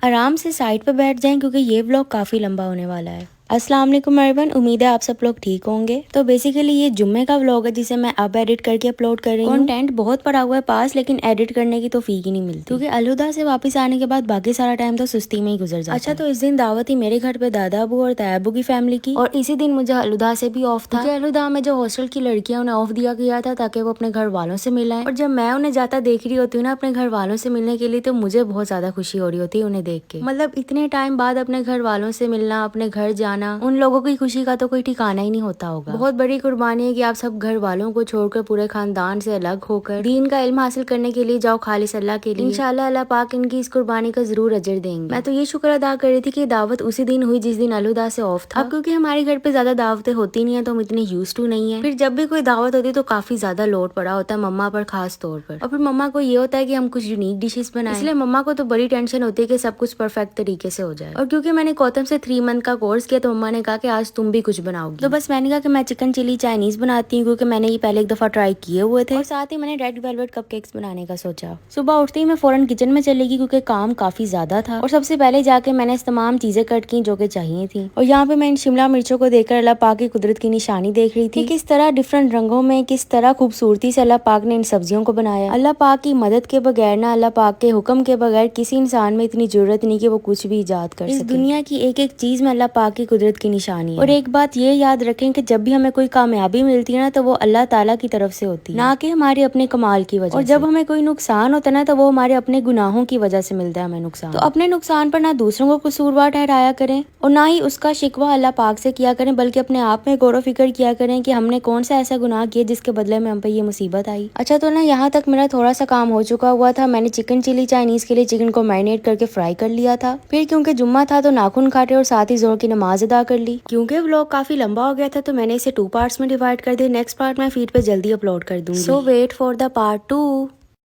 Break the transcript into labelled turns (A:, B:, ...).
A: आराम से साइड पे बैठ जाएं क्योंकि ये व्लॉग काफी लंबा होने वाला है। अस्सलाम वालेकुम एवरीवन, उम्मीद है आप सब लोग ठीक होंगे। तो बेसिकली ये जुम्मे का व्लॉग है जिसे मैं अब एडिट करके अपलोड कर रही हूँ। कंटेंट बहुत पड़ा हुआ है पास, लेकिन एडिट करने की तो फीक ही नहीं मिलती क्योंकि अलहुदा से वापस आने के बाद बाकी सारा टाइम तो सुस्ती में ही गुजर जाता है। अच्छा, तो इस दिन दावत थी मेरे घर पे दादा अबू और तायाबू की फैमिली की, और इसी दिन मुझे अलहुदा से भी ऑफ था क्योंकि अलहुदा में जो हॉस्टल की लड़कियां उन्हें ऑफ दिया गया था ताकि वो अपने घर वालों से मिलाएं। और जब मैं उन्हें जाता देख रही होती हूँ ना अपने घर वालों से मिलने के लिए, तो मुझे बहुत ज्यादा खुशी हो रही होती है उन्हें देख के। मतलब इतने टाइम बाद अपने घर वालों से मिलना, अपने घर जाना, उन लोगों की खुशी का तो कोई ठिकाना ही नहीं होता होगा। बहुत बड़ी कुर्बानी है कि आप सब घर वालों को छोड़कर पूरे खानदान से अलग होकर दीन का इल्म हासिल करने के लिए जाओ खालिस अल्लाह के लिए। इंशाल्लाह अल्लाह पाक इनकी इस कुर्बानी का जरूर अजर देंगे। मैं तो ये शुक्र अदा कर रही थी कि दावत उसी दिन हुई जिस दिन अलहुदा से ऑफ था। अब क्योंकि हमारे घर पे ज्यादा दावतें होती नहीं है तो हम इतने यूज टू नहीं है। फिर जब भी कोई दावत होती है तो काफी ज्यादा लोड पड़ा होता है मम्मा पर खास तौर पर। और फिर मम्मा को ये होता है कि हम कुछ यूनिक डिशेस बनाएं, इसलिए मम्मा को तो बड़ी टेंशन होती है कि सब कुछ परफेक्ट तरीके से हो जाए। और क्योंकि मैंने गौतम से 3 मंथ का कोर्स किया तो मम्मा ने कहा कि आज तुम भी कुछ बनाओगी। तो बस मैंने कहा कि मैं चिकन चिली चाइनीज बनाती हूँ क्योंकि मैंने ये पहले एक दफा ट्राई किए हुए थे, और साथ ही मैंने रेड वेलवेट कपकेक्स बनाने का सोचा। सुबह उठते ही मैं फौरन किचन में चली गई क्योंकि काम काफी ज्यादा था, और सबसे पहले जाके मैंने इस तमाम चीजें कट की जो कि चाहिए थी। और यहाँ पे मैं इन शिमला मिर्चों को देखकर अल्लाह पाक की कुदरत की निशानी देख रही थी, किस तरह डिफरेंट रंगों में किस तरह खूबसूरती से अल्लाह पाक ने इन सब्जियों को बनाया। अल्लाह पाक की मदद के बगैर ना, अल्लाह पाक के हुक्म के बगैर किसी इंसान में इतनी जरूरत नहीं कि वो कुछ भी इजाद कर सके। इस दुनिया की एक एक चीज में अल्लाह पाक की कुदरत की निशानी है। और एक बात ये याद रखें कि जब भी हमें कोई कामयाबी मिलती है ना, तो वो अल्लाह ताला की तरफ से होती है, ना कि हमारे अपने कमाल की वजह। और जब हमें कोई नुकसान होता है ना, तो वो हमारे अपने गुनाहों की वजह से मिलता है हमें नुकसान। तो अपने नुकसान पर ना दूसरों को कसूरवार ठहराया करें और ना ही उसका शिकवा अल्लाह पाक से किया करें, बल्कि अपने आप में गौर फिक्र किया करें कि हमने कौन सा ऐसा गुनाह किया जिसके बदले में हम पे ये मुसीबत आई। अच्छा, तो ना यहाँ तक मेरा थोड़ा सा काम हो चुका हुआ था। मैंने चिकन चिली चाइनीज के लिए चिकन को मैरिनेट करके फ्राई कर लिया था। फिर क्योंकि जुम्मा था तो नाखून काटे और साथ ही जोर की नमाज अदा कर ली। क्योंकि व्लॉग काफी लंबा हो गया था तो मैंने इसे 2 पार्ट्स में डिवाइड कर दिया। नेक्स्ट पार्ट मैं फीड पे जल्दी अपलोड कर दूंगी। सो वेट फॉर द पार्ट 2।